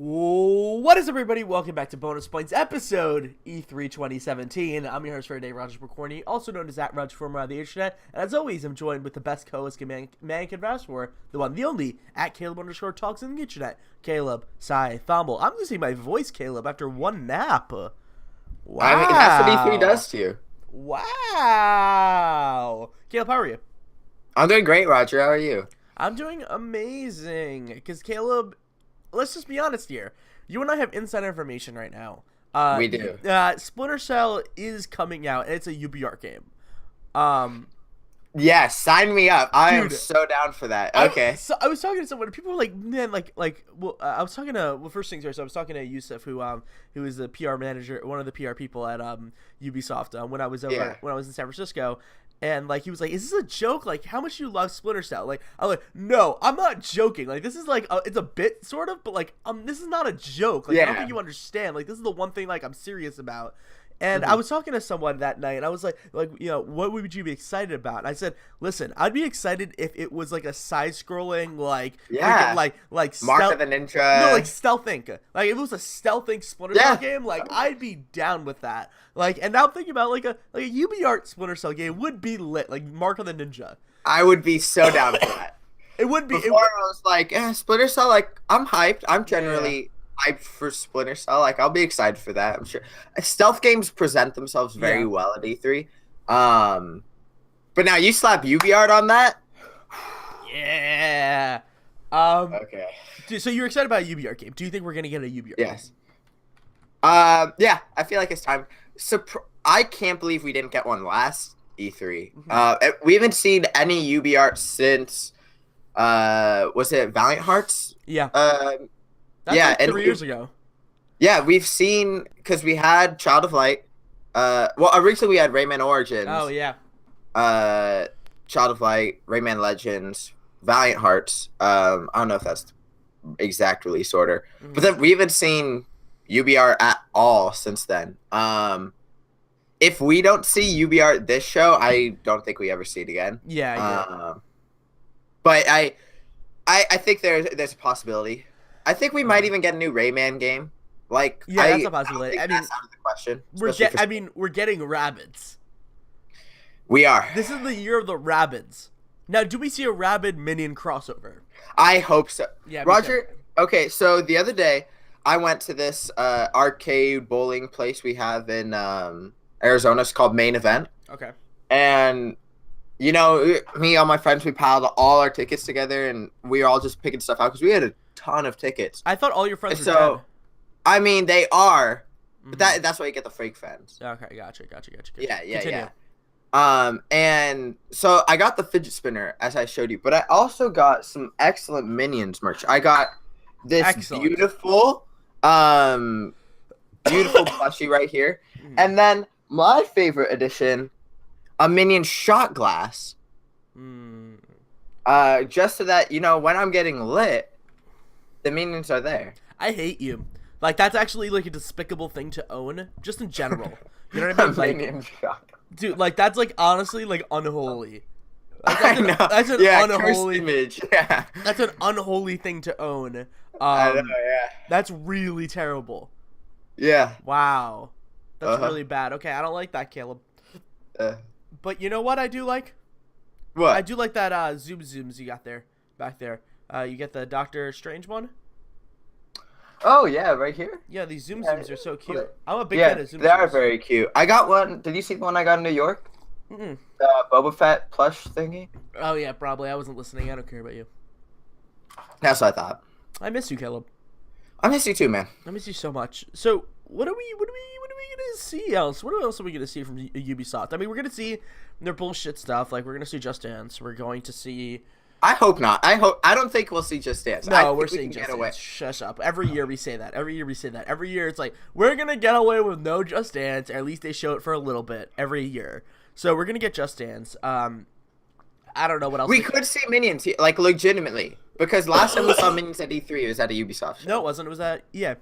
What is up, everybody? Welcome back to Bonus Points episode E3 2017. I'm your host for today, Roger McCorney, also known as @Raj from around the internet. And as always, I'm joined with the best co-host man can vouch for, the one, the only, @Caleb_talks in the internet. Caleb, Sai, Thumble. I'm losing my voice, Caleb, after one nap. Wow. I mean, that's what E3 does to you. Wow. Caleb, how are you? I'm doing great, Roger. How are you? I'm doing amazing. Because Caleb, let's just be honest here. You and I have inside information right now. We do. Splinter Cell is coming out, and it's a UBR game. Yeah, sign me up. I am Dude, so down for that. Okay. I was talking to someone. People were like, "Man, I was talking to first things first. I was talking to Yusuf, who is the PR manager, one of the PR people at Ubisoft. When I was in San Francisco, and like he was like, "Is this a joke? Like, how much you love Splinter Cell?" Like, I'm like, "No, I'm not joking. Like, this is like it's a bit sort of, but like this is not a joke. Like, I don't think you understand. Like, this is the one thing like I'm serious about." And I was talking to someone that night, and I was like, what would you be excited about? And I said, listen, I'd be excited if it was like a side-scrolling, like Mark of the Ninja. No, like Stealth Inc. Like if it was a Stealth Inc. Splinter Cell game, like I'd be down with that. Like, and now I'm thinking about like a UbiSoft Splinter Cell game would be lit, like Mark of the Ninja. I would be so down for that. It would be. Before I was like, Splinter Cell. Like, I'm hyped. I'm generally hyped for Splinter Cell. Like, I'll be excited for that. I'm sure stealth games present themselves very well at E3. But now you slap UbiArt on that. Yeah. Okay. So you're excited about a UbiArt game? Do you think we're gonna get a UbiArt? Yes. Yeah. I feel like it's time. I can't believe we didn't get one last E3. We haven't seen any UbiArt since. Was it Valiant Hearts? Yeah. That's like 3 years ago. Yeah, we've seen, because we had Child of Light. Well, originally we had Rayman Origins. Oh, yeah. Child of Light, Rayman Legends, Valiant Hearts. I don't know if that's the exact release order. But then we haven't seen UBR at all since then. If we don't see UBR this show, I don't think we ever see it again. Yeah. But I think there's a possibility. I think we might even get a new Rayman game. Like, that's a possibility. I mean, that's out of the question. We're getting Rabbids. We are. This is the year of the Rabbids. Now, do we see a Rabbid Minion crossover? I hope so. Yeah, Roger. Okay, so the other day I went to this arcade bowling place we have in Arizona. It's called Main Event. Okay. And you know, me and all my friends, we piled all our tickets together, and we were all just picking stuff out because we had a ton of tickets. I thought all your friends were dead. I mean, they are, but that's why you get the fake fans. Okay, gotcha. Yeah. Continue. And so I got the fidget spinner, as I showed you, but I also got some excellent Minions merch. I got this beautiful plushie right here, and then my favorite edition, a Minion shot glass. Just so that, you know, when I'm getting lit, the Minions are there. I hate you. Like, that's actually, like, a despicable thing to own, just in general. You know what I mean? Like, Minion shot. Dude, like, that's, like, honestly, like, unholy. Like, I know. That's an unholy image. Yeah. That's an unholy thing to own. I know, yeah. That's really terrible. Yeah. Wow. That's really bad. Okay, I don't like that, Caleb. But you know what I do like? What? I do like that zooms you got back there. You get the Doctor Strange one. Oh yeah, right here. Yeah, these zooms are so cute. I'm a big fan of zooms. They are very cute. I got one. Did you see the one I got in New York? The Boba Fett plush thingy. Oh yeah, probably. I wasn't listening. I don't care about you. That's what I thought. I miss you, Caleb. I miss you too, man. I miss you so much. So what are we gonna see else? What else are we gonna see from Ubisoft? I mean, we're gonna see their bullshit stuff. Like, we're gonna see Just Dance. We're going to see. I hope not. I don't think we'll see Just Dance. No, we're seeing Just Dance. Shush up. Every year we say that. Every year it's like, we're gonna get away with no Just Dance. Or at least they show it for a little bit every year. So we're gonna get Just Dance. I don't know what else. We could see Minions, like, legitimately, because last time we saw Minions at E3, it was at a Ubisoft show. No, it wasn't. It was at EA.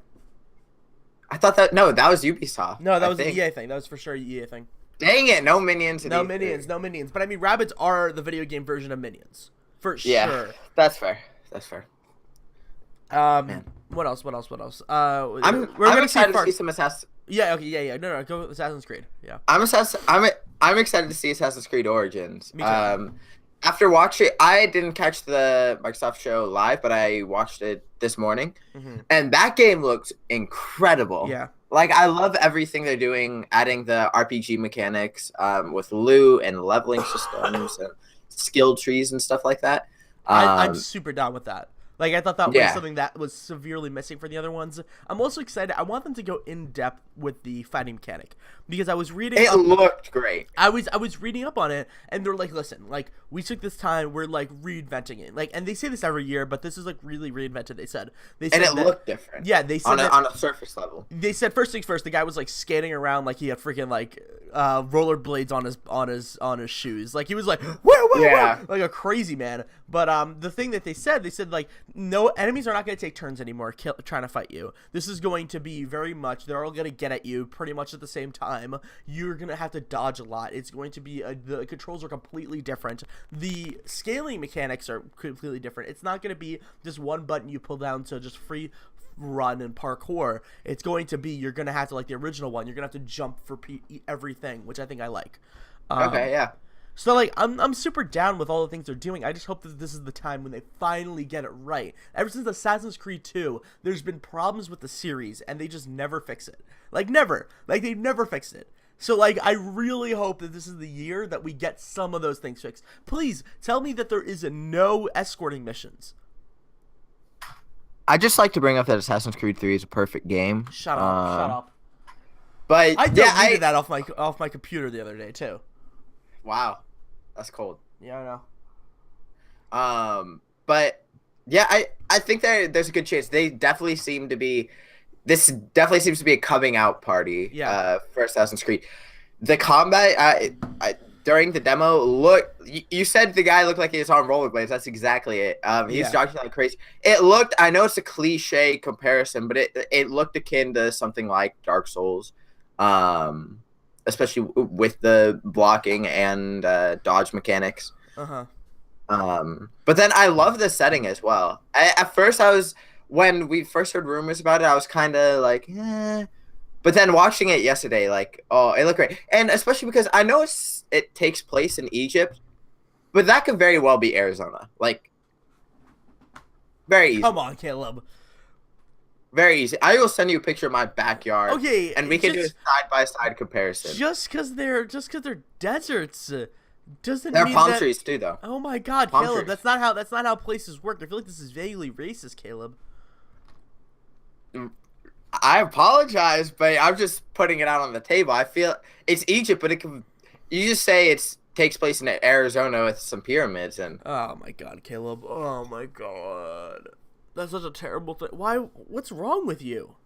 I thought that that was Ubisoft. No, that was the EA thing. That was for sure EA thing. Dang it! No Minions. No Minions. But I mean, Rabbids are the video game version of Minions. For sure. Yeah, that's fair. Man. What else? What else? What else? I'm gonna excited to see some Assassin's. Yeah. Okay. Yeah. No. Go with Assassin's Creed. Yeah. I'm excited to see Assassin's Creed Origins. Me too. After watching, I didn't catch the Microsoft show live, but I watched it this morning, and that game looked incredible. Yeah. Like, I love everything they're doing, adding the RPG mechanics with loot and leveling systems and skill trees and stuff like that. I'm super down with that. Like, I thought that was Yeah. something that was severely missing for the other ones. I'm also excited. I want them to go in depth with the fighting mechanic because I was reading. It looked great. I was reading up on it, and they're like, "Listen, like we took this time. We're like reinventing it. Like, and they say this every year, but this is like really reinvented." They said and it looked different. Yeah, they said on a surface level. They said first things first. The guy was like skating around like he had freaking like rollerblades on his shoes. Like he was like whoa, Yeah. like a crazy man. But the thing that they said like no enemies are not going to take turns anymore trying to fight you. This is going to be very much they're all going to get at you pretty much at the same time. You're going to have to dodge a lot. It's going to be the controls are completely different. The scaling mechanics are completely different. It's not going to be just one button you pull down to just free run and parkour. It's going to be you're going to have to, like the original one, you're going to have to jump for everything, which I think I like. Okay, yeah. So, like, I'm super down with all the things they're doing. I just hope that this is the time when they finally get it right. Ever since Assassin's Creed 2, there's been problems with the series, and they just never fix it. Like, never. Like, they've never fixed it. So, like, I really hope that this is the year that we get some of those things fixed. Please, tell me that there is no escorting missions. I just like to bring up that Assassin's Creed 3 is a perfect game. Shut up. But I deleted that off my computer the other day, too. Wow. That's cold. Yeah, I know. But yeah, I think there's a good chance. This definitely seems to be a coming out party. Yeah. For Assassin's Creed. The combat, during the demo, you said the guy looked like he was on rollerblades. That's exactly it. He's jogging like crazy. I know it's a cliche comparison, but it looked akin to something like Dark Souls. Especially with the blocking and dodge mechanics. But then I love the setting as well. At first, when we first heard rumors about it, I was kind of like, eh. But then watching it yesterday, like, oh, it looked great. And especially because I know it takes place in Egypt, but that could very well be Arizona. Like, very easy. Come on, Caleb. Very easy. I will send you a picture of my backyard. Okay, and we can do a side-by-side comparison. Just because they're deserts doesn't They're mean palm that... trees too, though. Oh my God, Palm Caleb, trees. that's not how places work. I feel like this is vaguely racist, Caleb. I apologize, but I'm just putting it out on the table. I feel it's Egypt, but you just say it takes place in Arizona with some pyramids and. Oh my God, Caleb. Oh my God. That's such a terrible thing. Why? What's wrong with you?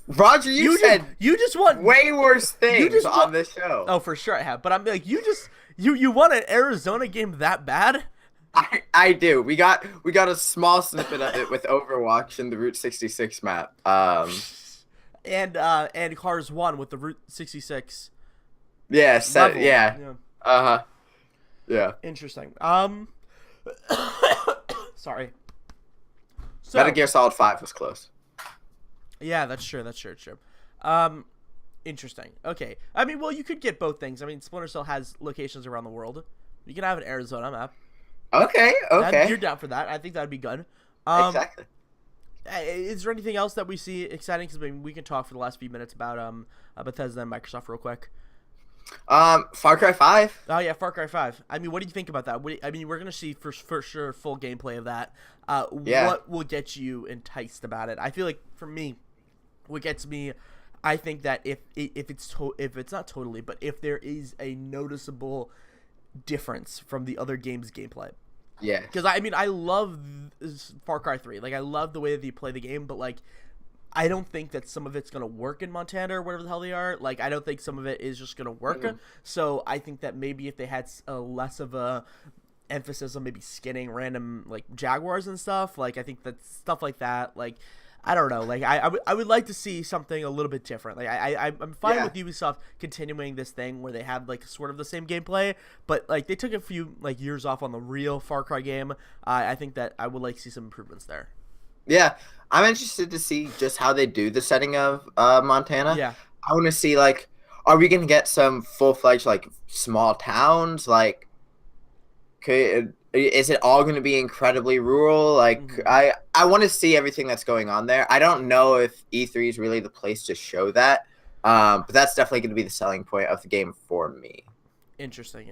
Roger, you said you just want way worse things on this show. Oh, for sure I have. But I'm like, you want an Arizona game that bad? I do. We got a small snippet of it with Overwatch and the Route 66 map. And Cars 1 with the Route 66. Yeah. Yeah. Yeah. Interesting. Sorry. So, Metal Gear Solid 5 was close. Yeah, that's true. Interesting. Okay. I mean, well, you could get both things. I mean, Splinter Cell has locations around the world. You can have an Arizona map. Okay. You're down for that. I think that'd be good. Exactly. Is there anything else that we see exciting? Because we can talk for the last few minutes about Bethesda and Microsoft real quick. Far Cry 5. Oh yeah, Far Cry 5. I mean, what do you think about that? I mean, we're gonna see for sure full gameplay of that. What will get you enticed about it? I feel like for me, what gets me, I think that if it's not totally, but if there is a noticeable difference from the other game's gameplay. Yeah. Because I mean, I love Far Cry 3. Like, I love the way that you play the game, but like, I don't think that some of it's gonna work in Montana or whatever the hell they are. Like, I don't think some of it is just gonna work. So I think that maybe if they had less of a emphasis on maybe skinning random like jaguars and stuff, like I think that stuff like that, like I don't know, like I would like to see something a little bit different. Like I'm fine with Ubisoft continuing this thing where they have like sort of the same gameplay, but like they took a few like years off on the real Far Cry game. I think that I would like to see some improvements there. Yeah, I'm interested to see just how they do the setting of Montana. Yeah. I want to see like, are we gonna get some full-fledged like small towns? Like, is it all gonna be incredibly rural? Like, I want to see everything that's going on there. I don't know if E3 is really the place to show that, but that's definitely going to be the selling point of the game for me. Interesting.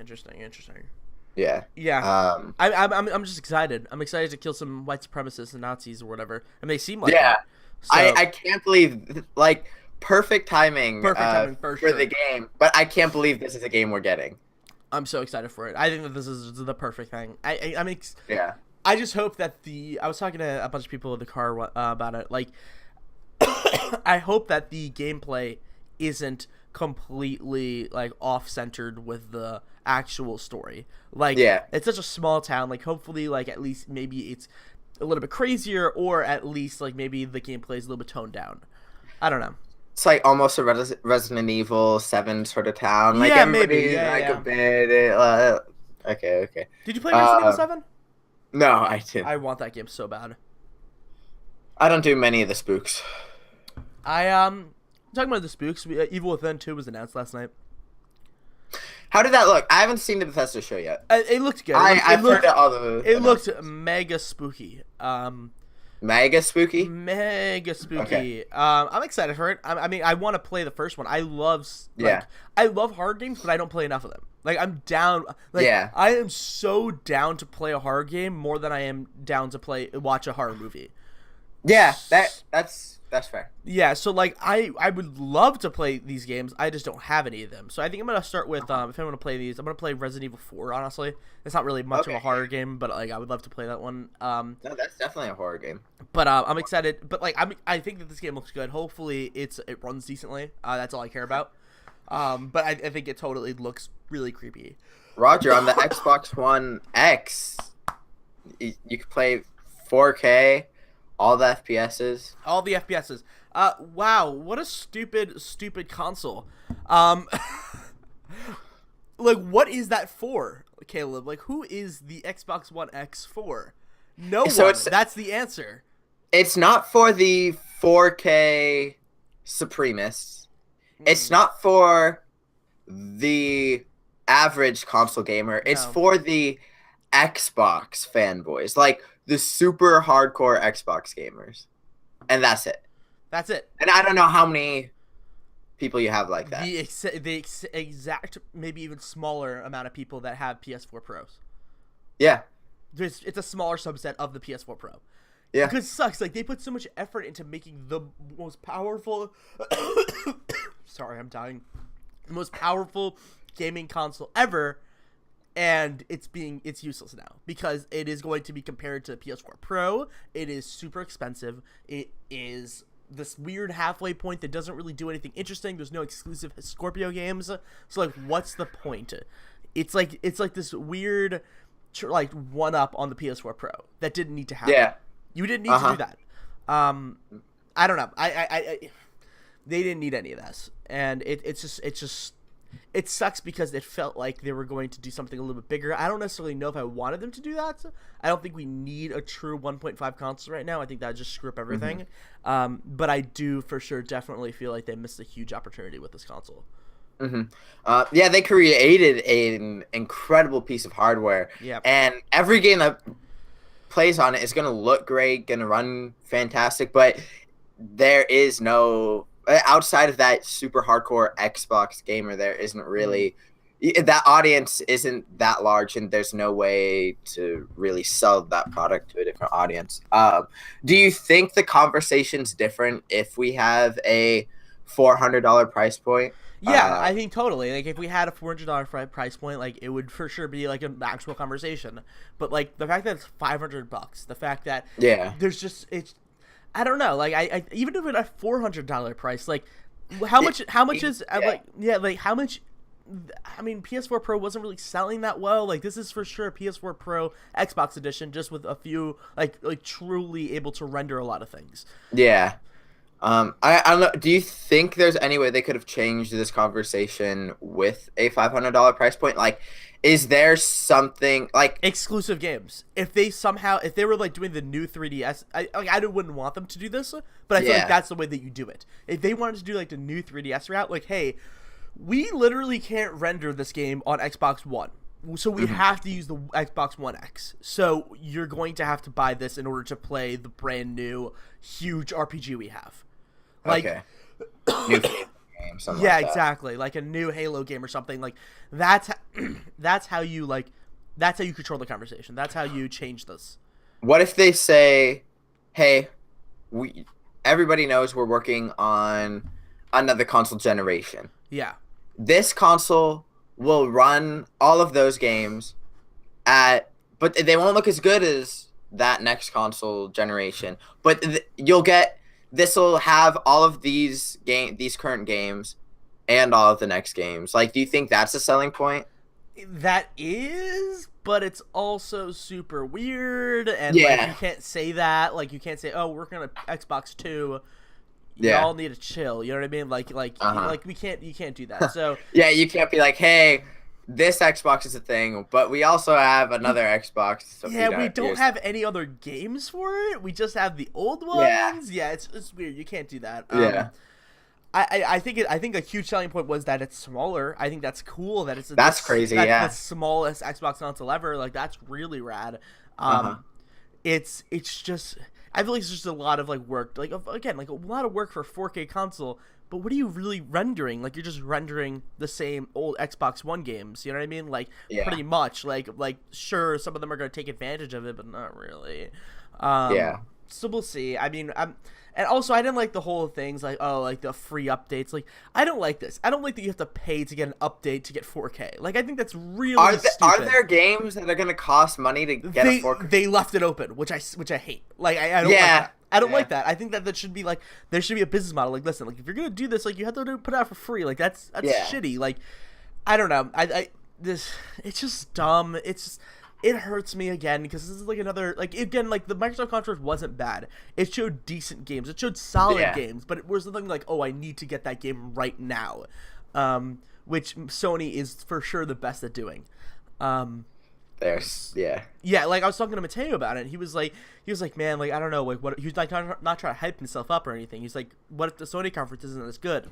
Yeah. Yeah. I'm just excited. I'm excited to kill some white supremacists and Nazis or whatever, and they seem like yeah. it. So, I can't believe like perfect timing for the game, but I can't believe this is a game we're getting. I'm so excited for it. I think that this is the perfect thing. I mean, yeah. I just hope that I was talking to a bunch of people in the car about it. Like, I hope that the gameplay isn't completely like off-centered with the actual story. Like, it's such a small town. Like, hopefully, like at least maybe it's a little bit crazier, or at least like maybe the gameplay is a little bit toned down. I don't know. It's like almost a Resident Evil 7 sort of town. Like, maybe. A bit. Okay. Did you play Resident Evil 7? No, I didn't. I want that game so bad. I don't do many of the spooks. Talking about the spooks, Evil Within 2 was announced last night. How did that look? I haven't seen the Bethesda show yet. It looked good. I've heard all the. It looked mega spooky. Mega spooky. Okay. I'm excited for it. I mean, I want to play the first one. I love horror games, but I don't play enough of them. Like, I'm down. Like, I am so down to play a horror game more than I am down to watch a horror movie. Yeah, that's fair. Yeah, so like I would love to play these games. I just don't have any of them. So I think I'm gonna start with if I'm gonna play these, I'm gonna play Resident Evil 4. Honestly, it's not really much of a horror game, but like I would love to play that one. No, that's definitely a horror game. But I'm excited. But like I think that this game looks good. Hopefully it runs decently. That's all I care about. But I think it totally looks really creepy. Roger, on the Xbox One X, you can play 4K. All the FPSs. Wow, what a stupid console. Like, what is that for, Caleb? Like, who is the Xbox One X for? No one. That's the answer. It's not for the 4K supremists. It's not for the average console gamer. It's for the Xbox fanboys. Like, the super hardcore Xbox gamers. And that's it. And I don't know how many people you have like that. The exact, maybe even smaller amount of people that have PS4 Pros. Yeah. It's a smaller subset of the PS4 Pro. Yeah. Because it sucks. Like, they put so much effort into making the most powerful... Sorry, I'm dying. The most powerful gaming console ever... And it's useless now because it is going to be compared to PS4 Pro. It is super expensive. It is this weird halfway point that doesn't really do anything interesting. There's no exclusive Scorpio games. So like, what's the point? It's like this weird, like, one up on the PS4 Pro that didn't need to happen. Yeah, you didn't need to do that. I don't know. They didn't need any of this, and it's just. It sucks because it felt like they were going to do something a little bit bigger. I don't necessarily know if I wanted them to do that. I don't think we need a true 1.5 console right now. I think that would just screw up everything. But I do for sure definitely feel like they missed a huge opportunity with this console. Yeah, they created an incredible piece of hardware. Yeah. And every game that plays on it is going to look great, going to run fantastic, but there is no... outside of that super hardcore Xbox gamer, there isn't really that audience isn't that large, and there's no way to really sell that product to a different audience. Do you think the conversation's different if we have a $400 price point? Yeah, I think totally. Like, if we had a $400 price point, like, it would for sure be like an actual conversation. But like the fact that it's $500, the fact that there's just I don't know. Like, I even if it's a $400 price, like, how much is like how much? I mean, PS4 Pro wasn't really selling that well. Like, this is for sure a PS4 Pro Xbox edition, just with a few like truly able to render a lot of things. Yeah. I don't know. Do you think there's any way they could have changed this conversation with a $500 price point? Like, is there something like exclusive games? If they were like doing the new 3DS, I wouldn't want them to do this, but I feel like that's the way that you do it. If they wanted to do like the new 3DS route, like, hey, we literally can't render this game on Xbox One. So we have to use the Xbox One X. So you're going to have to buy this in order to play the brand new huge RPG we have. Like, new game, something yeah, like that. exactly. Like a new Halo game or something. Like that's how you control the conversation. That's how you change this. What if they say, "Hey, everybody knows we're working on another console generation. Yeah. This console will run all of those games but they won't look as good as that next console generation. But this will have all of these current games and all of the next games." Like, do you think that's a selling point? That is, but it's also super weird, and like, you can't say that. Like, you can't say, "Oh, we're working on an Xbox 2. Y'all need to chill." You know what I mean? Like you can't do that. So yeah, you can't be like, "Hey, this Xbox is a thing, but we also have another Xbox." So we don't have any other games for it. We just have the old ones. Yeah, it's weird. You can't do that. I think a huge selling point was that it's smaller. I think that's cool. That's crazy. That's the smallest Xbox console ever. Like, that's really rad. It's just, I feel like it's just a lot of like work. Like, again, like a lot of work for a 4K console. But what are you really rendering? Like, you're just rendering the same old Xbox One games. You know what I mean? Like, pretty much. Like sure, some of them are going to take advantage of it, but not really. So we'll see. I mean, and also I didn't like the whole things like, oh, like the free updates. Like, I don't like this. I don't like that you have to pay to get an update to get 4K. Like, I think that's really stupid. Are there games that are going to cost money to get a 4K? They left it open, which I hate. Like, I don't like that. I don't like that. I think that should be like, there should be a business model. Like, listen, like, if you're gonna do this, like, you have to put it out for free. Like, that's shitty. Like, I don't know. It's just dumb. It hurts me again because this is like another, like, again, like, the Microsoft conference wasn't bad. It showed decent games. It showed solid games, but it was something like, oh, I need to get that game right now, which Sony is for sure the best at doing. Yeah, like, I was talking to Mateo about it, and he was like, man, like, I don't know, like, what, he was like, not trying to hype himself up or anything. He's like, what if the Sony conference isn't as good?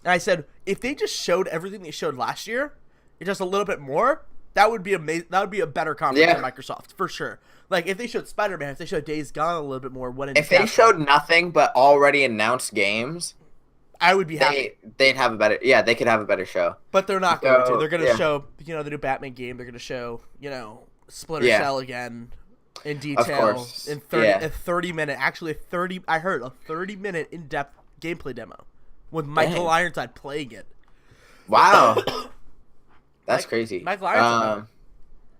And I said, if they just showed everything they showed last year, just a little bit more, that would be amazing. That would be a better conference than Microsoft, for sure. Like, if they showed Spider-Man, if they showed Days Gone a little bit more, if they showed nothing but already announced games, I would be happy. They could have a better show. But they're not going to. They're going to show, the new Batman game. They're going to show, Splinter Cell again in detail in 30-minute, actually I heard a 30-minute in-depth gameplay demo with Michael Ironside playing it. Wow. That's crazy. Michael Ironside.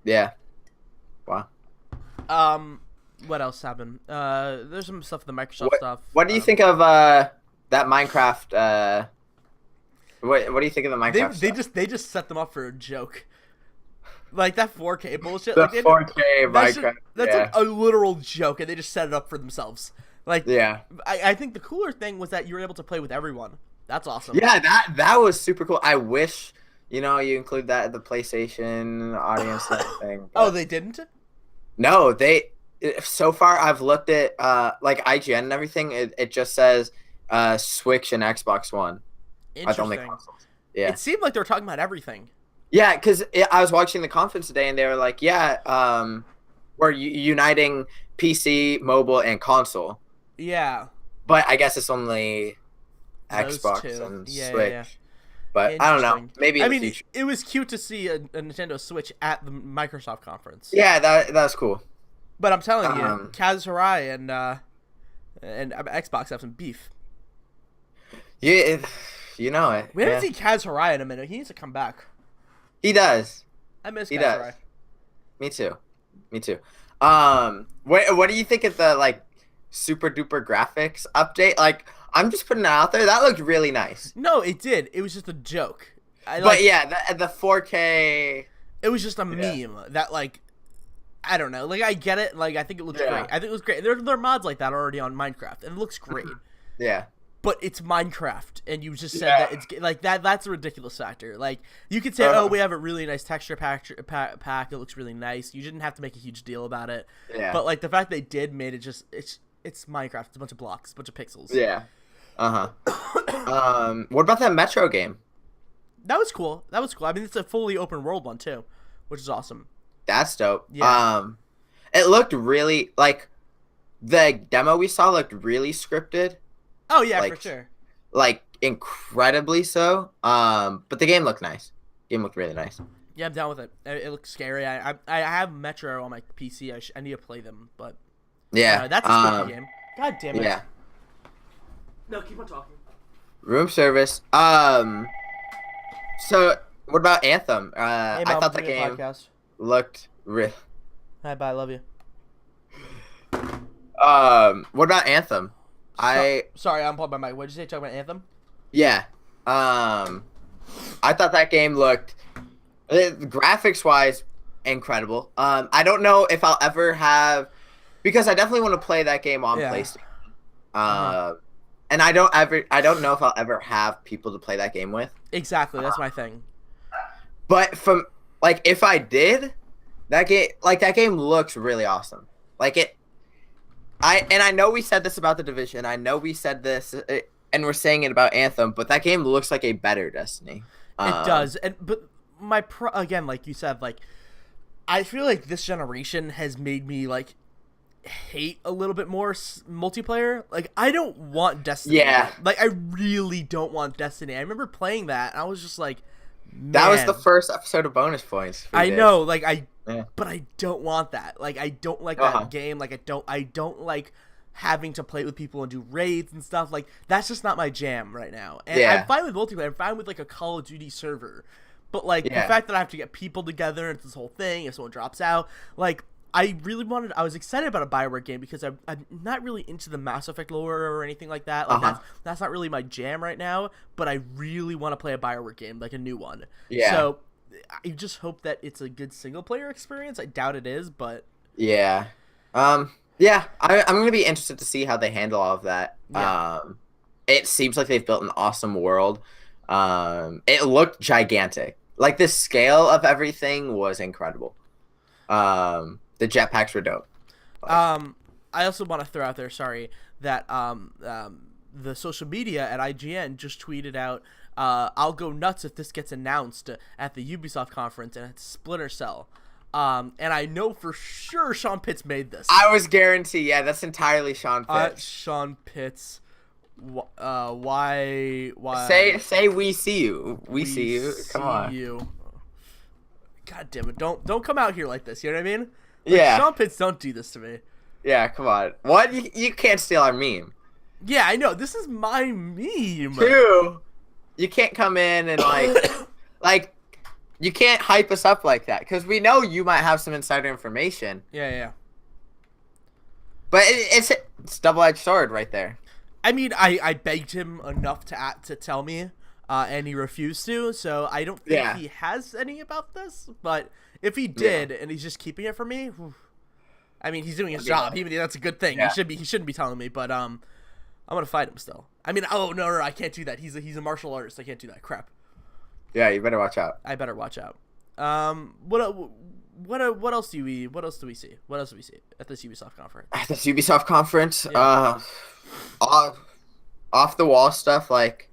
Yeah. Wow. What else happened? There's some stuff, the Microsoft stuff. What do you think of that Minecraft? What do you think of the Minecraft stuff? They just set them up for a joke. Like, that 4K bullshit. The like, 4K Minecraft. That's like a literal joke, and they just set it up for themselves. Like, I think the cooler thing was that you were able to play with everyone. That's awesome. Yeah, that was super cool. I wish, you include that at the PlayStation audience and everything. Oh, they didn't? No, so far I've looked at like IGN and everything. It just says Switch and Xbox One. Interesting. Yeah. It seemed like they were talking about everything. Yeah, because I was watching the conference today, and they were like, we're uniting PC, mobile, and console. Yeah. But I guess it's only Those Xbox two. and Yeah, Switch. yeah. But I don't know. Maybe in the future. It was cute to see a Nintendo Switch at the Microsoft conference. Yeah, that's cool. But I'm telling you, Kaz Hirai and Xbox have some beef. Yeah, you know it. We haven't seen Kaz Hirai in a minute. He needs to come back. He does. I miss Kaz Hirai. Me too. What do you think of the, like, super duper graphics update? Like, I'm just putting it out there. That looked really nice. No, it did. It was just a joke. The 4K. It was just a meme that, like, I don't know. Like, I get it. Like, I think it looks great. I think it was great. There are mods like that already on Minecraft, and it looks great. Yeah. but it's Minecraft, and you just said that it's like that. That's a ridiculous factor. Like you could say, oh, we have a really nice texture pack. It looks really nice. You didn't have to make a huge deal about it. Yeah. But like the fact they did made it just it's Minecraft. It's a bunch of blocks, a bunch of pixels. Yeah. What about that Metro game? That was cool. I mean, it's a fully open world one too, which is awesome. That's dope. Yeah. It looked really like the demo we saw looked really scripted. Oh yeah, for sure. Like incredibly so. But the game looked nice. Game looked really nice. Yeah, I'm down with it. It looks scary. I have Metro on my PC. I need to play them, but yeah, that's a spooky game. God damn it. Yeah. No, keep on talking. Room service. So what about Anthem? Hey, I thought the game looked real. Hi, bye. I love you. What about Anthem? Sorry, I'm pulling my mic. What did you say? Talking about Anthem? Yeah. I thought that game looked, graphics wise, incredible. I don't know if I'll ever have, because I definitely want to play that game on PlayStation. And I don't know if I'll ever have people to play that game with. Exactly, that's my thing. But if I did, that game looks really awesome. I know we said this about The Division. I know we said this, and we're saying it about Anthem, but that game looks like a better Destiny. It does, but again, like you said, like I feel like this generation has made me like hate a little bit more multiplayer. Like I don't want Destiny. Yeah. Like I really don't want Destiny. I remember playing that, and I was just like, man. That was the first episode of Bonus Points. I know, like but I don't want that. Like I don't like that game. Like I don't like having to play with people and do raids and stuff. Like that's just not my jam right now. And I'm fine with multiplayer. I'm fine with like a Call of Duty server. But like the fact that I have to get people together and it's this whole thing, if someone drops out, like I was excited about a BioWare game because I'm not really into the Mass Effect lore or anything like that. Like that's not really my jam right now, but I really want to play a BioWare game, like a new one. Yeah. So I just hope that it's a good single player experience. I doubt it is, but yeah. I'm gonna be interested to see how they handle all of that. Yeah. It seems like they've built an awesome world. It looked gigantic. Like the scale of everything was incredible. The jetpacks were dope. I also want to throw out there, that the social media at IGN just tweeted out, I'll go nuts if this gets announced at the Ubisoft conference and it's Splinter Cell. And I know for sure Sean Pitts made this. I was guaranteed. Yeah, that's entirely Sean Pitts. Sean Pitts. Why? Say we see you. We see you. Come on. You. God damn it! Don't come out here like this. You know what I mean? Like, Sean Pitts, don't do this to me. Yeah, come on. What? You can't steal our meme. Yeah, I know. This is my meme. Two, you can't come in and like you can't hype us up like that because we know you might have some insider information. Yeah. But it's double-edged sword right there. I mean, I begged him enough to tell me, and he refused to. So I don't think he has any about this. But if he did, and he's just keeping it from me, I mean, he's doing his job. That's a good thing. Yeah. He shouldn't be telling me. But I'm gonna fight him still. I mean, no, I can't do that. He's a martial artist. I can't do that. Crap. Yeah, you better watch out. I better watch out. What else do we see? What else do we see at this Ubisoft conference? At this Ubisoft conference, off the wall stuff. Like,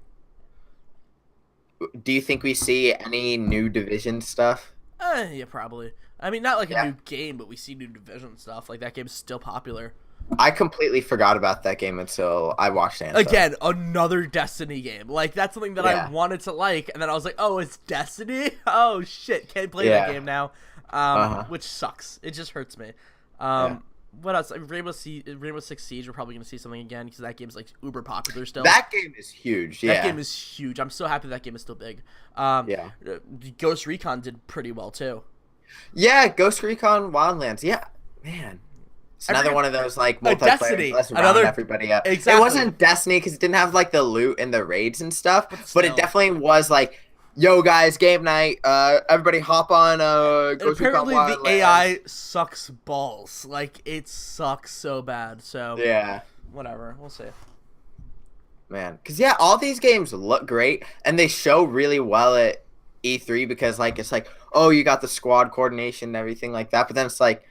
do you think we see any new Division stuff? Yeah, probably. I mean, not like a new game, but we see new Division stuff. Like that game's still popular. I completely forgot about that game until I watched Anthem. Again, another Destiny game. Like, that's something that I wanted to like, and then I was like, oh, it's Destiny? Oh, shit, can't play that game now. Which sucks. It just hurts me. What else? Rainbow Six Siege, we're probably going to see something again, because that game's, like, uber popular still. That game is huge, That game is huge. I'm so happy that game is still big. Ghost Recon did pretty well, too. Yeah, Ghost Recon Wildlands. Yeah, man. It's another one of those like multiplayer let's round everybody up. Exactly. It wasn't Destiny because it didn't have like the loot and the raids and stuff, but it definitely was like, yo guys, game night. Everybody hop on. Ghost apparently Recon the AI sucks balls. Like it sucks so bad. So yeah, whatever. We'll see. man. Because yeah, all these games look great and they show really well at E3 because like it's like, oh, you got the squad coordination and everything like that. But then it's like,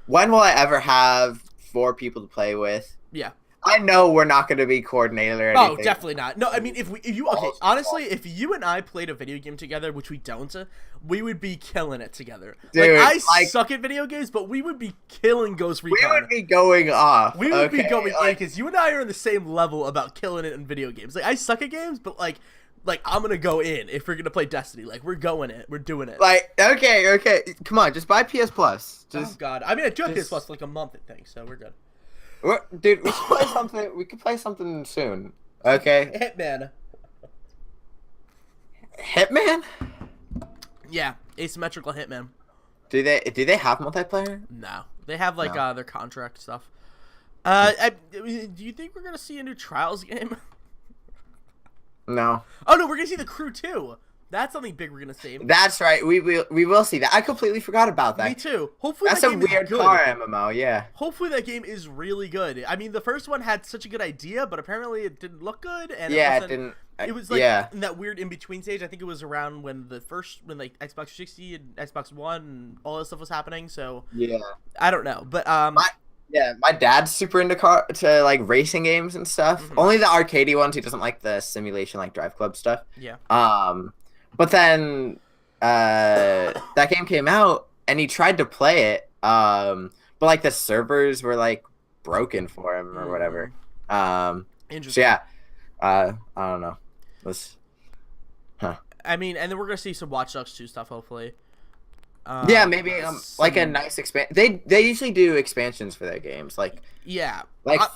when will I ever have 4 people to play with? Yeah. I know we're not going to be coordinated or anything. Oh, definitely not. No, I mean, if you okay, honestly, if you and I played a video game together, which we don't, we would be killing it together. Dude, like, I suck at video games, but we would be killing Ghost Recon. We would be going off. We would be going in because you and I are on the same level about killing it in video games. Like, I suck at games, but like I'm gonna go in if we're gonna play Destiny. Like, we're going it. We're doing it. Like, okay, come on, just buy PS Plus. Oh God, I mean, I do have PS Plus for like a month, I think, so we're good. Dude, we should play something. We could play something soon. Okay. Hitman. Hitman? Yeah, asymmetrical Hitman. Do they have multiplayer? No, they have like their contract stuff. Do you think we're gonna see a new Trials game? No. Oh no, we're gonna see the Crew 2. That's something big we're gonna see. That's right. We will see that. I completely forgot about that. Me too. Hopefully that's that a game weird is good. car MMO. Yeah. Hopefully that game is really good. I mean, the first one had such a good idea, but apparently it didn't look good. And yeah, it didn't. It was like in that weird in between stage. I think it was around when like Xbox 360 and Xbox One and all this stuff was happening. So yeah, I don't know, but my dad's super into like racing games and stuff. Mm-hmm. Only the arcadey ones. He doesn't like the simulation like Drive Club stuff. Yeah. But then that game came out and he tried to play it. But like the servers were like broken for him or whatever. Interesting. So yeah. I don't know. I mean, and then we're gonna see some Watch Dogs 2 stuff, hopefully. Yeah, maybe like a nice expansion. They usually do expansions for their games, like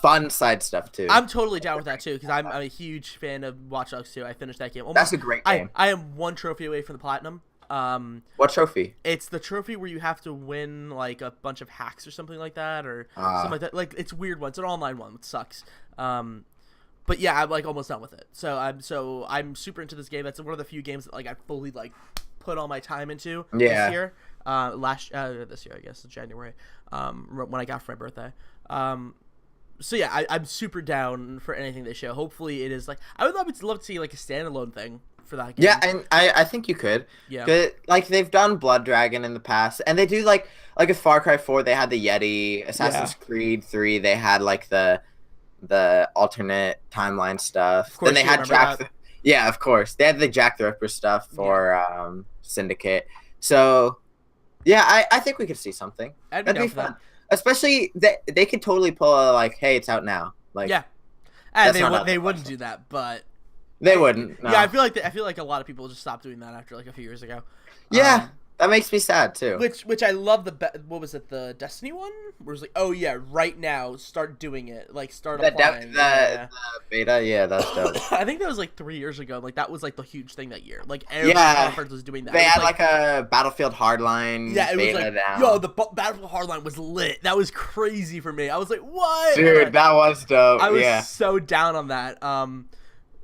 fun side stuff too. I'm totally down with that too because I'm a huge fan of Watch Dogs 2. I finished that game. That's a great game. I am 1 trophy away from the platinum. What trophy? It's the trophy where you have to win like a bunch of hacks or something like that, or something like that. Like it's a weird one. It's an online one, which sucks. But yeah, I'm like almost done with it. So I'm super into this game. That's one of the few games that like I fully like put all my time into this year. This year I guess in January, when I got for my birthday. So yeah, I'm super down for anything they show. Hopefully it is like I would love to see like a standalone thing for that game. Yeah, and I think you could. Yeah. Like they've done Blood Dragon in the past, and they do like a Far Cry 4. They had the Yeti. Assassin's Creed 3. They had like the alternate timeline stuff. Then they had yeah, of course. They had the Jack the Ripper stuff for Syndicate. So yeah, I think we could see something. That'd be fun. Especially they could totally pull a like, hey, it's out now. Like and they wouldn't do that, but they wouldn't. No. Yeah, I feel like a lot of people just stopped doing that after like a few years ago. Yeah. That makes me sad too. Which I love what was it, the Destiny one? Where it's like, oh yeah, right now, start doing it. Like start applying. The beta, yeah, that's dope. I think that was like 3 years ago. Like that was like the huge thing that year. Like every conference was doing that. They had like a Battlefield Hardline beta was like, down. Yo, the Battlefield Hardline was lit. That was crazy for me. I was like, what? Dude, that was dope. I was so down on that.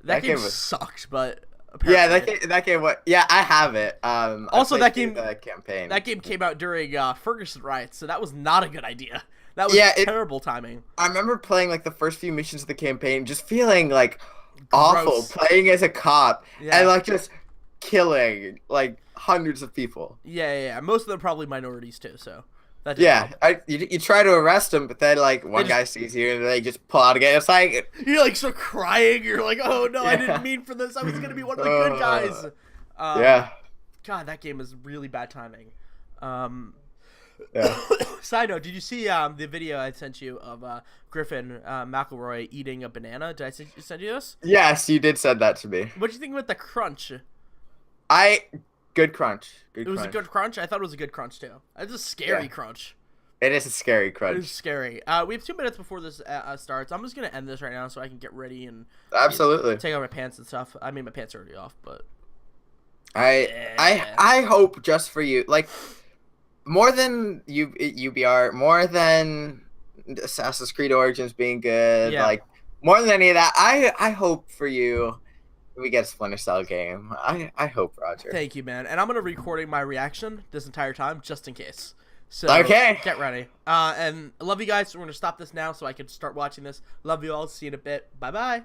That game sucked, but apparently. Yeah, that game. Yeah, I have it. Also, that game. The campaign. That game came out during Ferguson riots, so that was not a good idea. That was terrible timing. I remember playing like the first few missions of the campaign, just feeling like awful, playing as a cop and like just killing like hundreds of people. Yeah. Most of them probably minorities too. So. You try to arrest them, but then like one guy sees you and they just pull out again. It's like you like start crying. You're like, oh no, I didn't mean for this. I was gonna be one of the good guys. God, that game was really bad timing. Side note: did you see the video I sent you of Griffin McElroy eating a banana? Did I send you this? Yes, you did send that to me. What do you think about the crunch? Good crunch. It was a good crunch? I thought it was a good crunch, too. It's a scary crunch. It is a scary crunch. It is scary. We have 2 minutes before this starts. I'm just going to end this right now so I can get ready and take off my pants and stuff. I mean, my pants are already off, but... I hope just for you, like, more than UBR, more than Assassin's Creed Origins being good, like, more than any of that, I hope for you... we get a Splinter Cell game. I hope, Roger. Thank you, man. And I'm going to be recording my reaction this entire time, just in case. So, get ready. And I love you guys. So we're going to stop this now so I can start watching this. Love you all. See you in a bit. Bye-bye.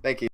Thank you.